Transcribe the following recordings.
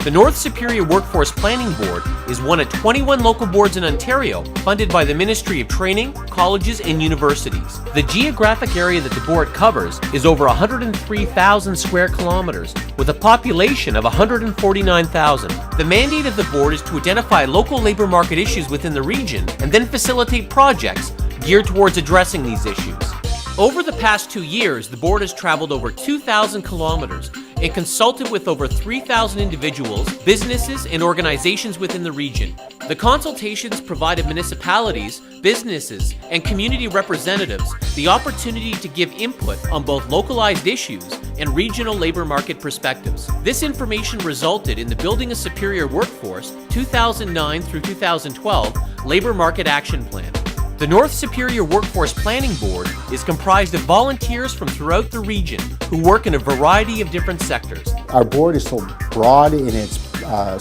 The North Superior Workforce Planning Board is one of 21 local boards in Ontario funded by the Ministry of Training, Colleges and Universities. The geographic area that the board covers is over 103,000 square kilometers with a population of 149,000. The mandate of the board is to identify local labor market issues within the region and then facilitate projects geared towards addressing these issues. Over the past 2 years, the board has traveled over 2,000 kilometers and consulted with over 3,000 individuals, businesses, and organizations within the region. The consultations provided municipalities, businesses, and community representatives the opportunity to give input on both localized issues and regional labor market perspectives. This information resulted in the Building a Superior Workforce 2009 through 2012 Labor Market Action Plan. The North Superior Workforce Planning Board is comprised of volunteers from throughout the region who work in a variety of different sectors. Our board is so broad in its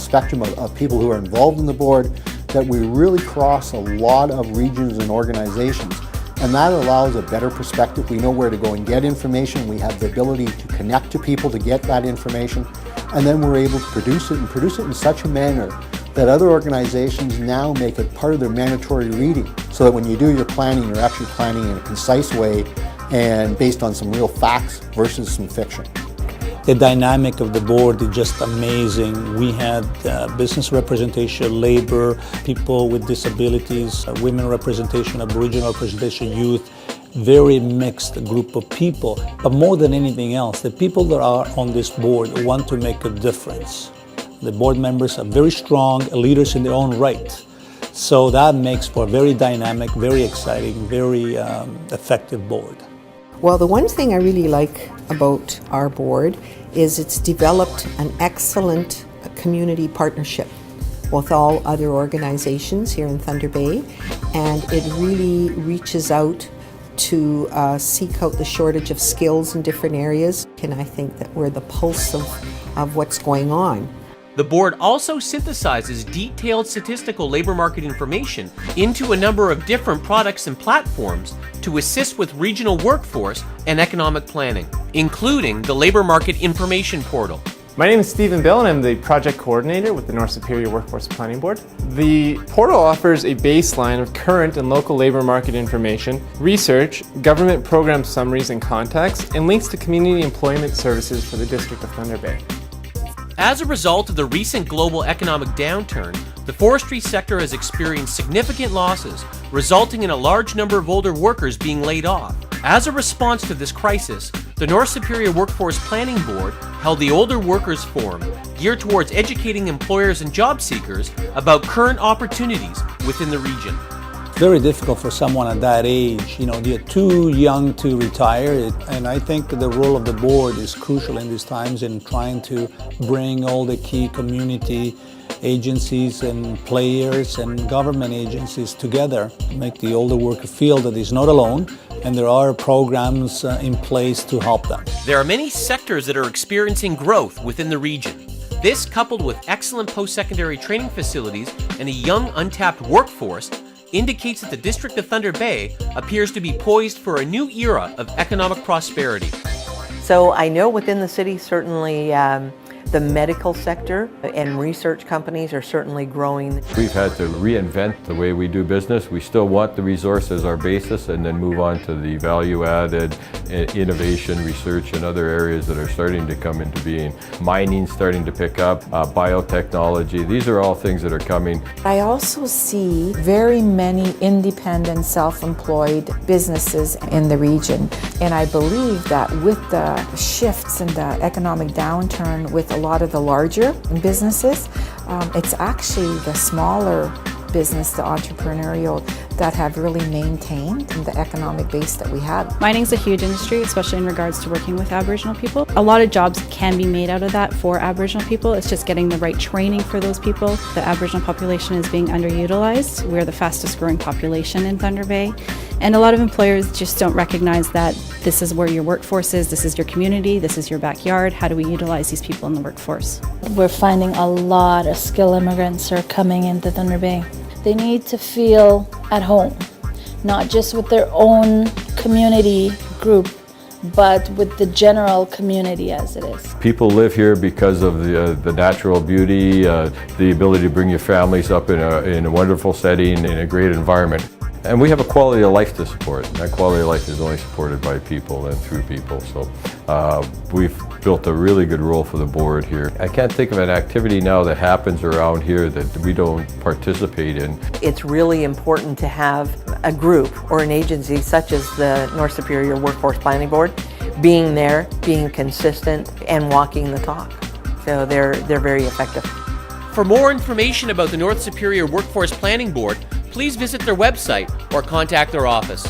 spectrum of people who are involved in the board that we really cross a lot of regions and organizations, and that allows a better perspective. We know where to go and get information. We have the ability to connect to people to get that information, and then we're able to produce it in such a manner that other organizations now make it part of their mandatory reading, so that when you do your planning, you're actually planning in a concise way and based on some real facts versus some fiction. The dynamic of the board is just amazing. We had business representation, labor, people with disabilities, women representation, Aboriginal representation, youth, very mixed group of people. But more than anything else, the people that are on this board want to make a difference. The board members are very strong leaders in their own right. So that makes for a very dynamic, very exciting, very effective board. Well, the one thing I really like about our board is it's developed an excellent community partnership with all other organizations here in Thunder Bay, and it really reaches out to seek out the shortage of skills in different areas, and I think that we're the pulse of what's going on. The board also synthesizes detailed statistical labor market information into a number of different products and platforms to assist with regional workforce and economic planning, including the Labor Market Information Portal. My name is Stephen Bill and I'm the project coordinator with the North Superior Workforce Planning Board. The portal offers a baseline of current and local labor market information, research, government program summaries and contacts, and links to community employment services for the District of Thunder Bay. As a result of the recent global economic downturn, the forestry sector has experienced significant losses, resulting in a large number of older workers being laid off. As a response to this crisis, the North Superior Workforce Planning Board held the Older Workers Forum, geared towards educating employers and job seekers about current opportunities within the region. Very difficult for someone at that age. They're too young to retire, and I think the role of the board is crucial in these times in trying to bring all the key community agencies and players and government agencies together, make the older worker feel that he's not alone, and there are programs in place to help them. There are many sectors that are experiencing growth within the region. This, coupled with excellent post-secondary training facilities and a young untapped workforce, indicates that the District of Thunder Bay appears to be poised for a new era of economic prosperity. So I know within the city, certainly the medical sector and research companies are certainly growing. We've had to reinvent the way we do business. We still want the resource as our basis and then move on to the value-added innovation, research, and other areas that are starting to come into being. Mining starting to pick up, biotechnology. These are all things that are coming. I also see very many independent, self-employed businesses in the region. And I believe that with the shifts in the economic downturn with a lot of the larger businesses, it's actually the smaller business, the entrepreneurial, that have really maintained the economic base that we had. Mining's a huge industry, especially in regards to working with Aboriginal people. A lot of jobs can be made out of that for Aboriginal people. It's just getting the right training for those people. The Aboriginal population is being underutilized. We're the fastest growing population in Thunder Bay. And a lot of employers just don't recognize that this is where your workforce is, this is your community, this is your backyard. How do we utilize these people in the workforce? We're finding a lot of skilled immigrants are coming into Thunder Bay. They need to feel at home, not just with their own community group, but with the general community as it is. People live here because of the natural beauty, the ability to bring your families up in a wonderful setting, in a great environment. And we have a quality of life to support. That quality of life is only supported by people and through people. So we've built a really good role for the board here. I can't think of an activity now that happens around here that we don't participate in. It's really important to have a group or an agency such as the North Superior Workforce Planning Board being there, being consistent, and walking the talk. So they're very effective. For more information about the North Superior Workforce Planning Board, please visit their website or contact their office.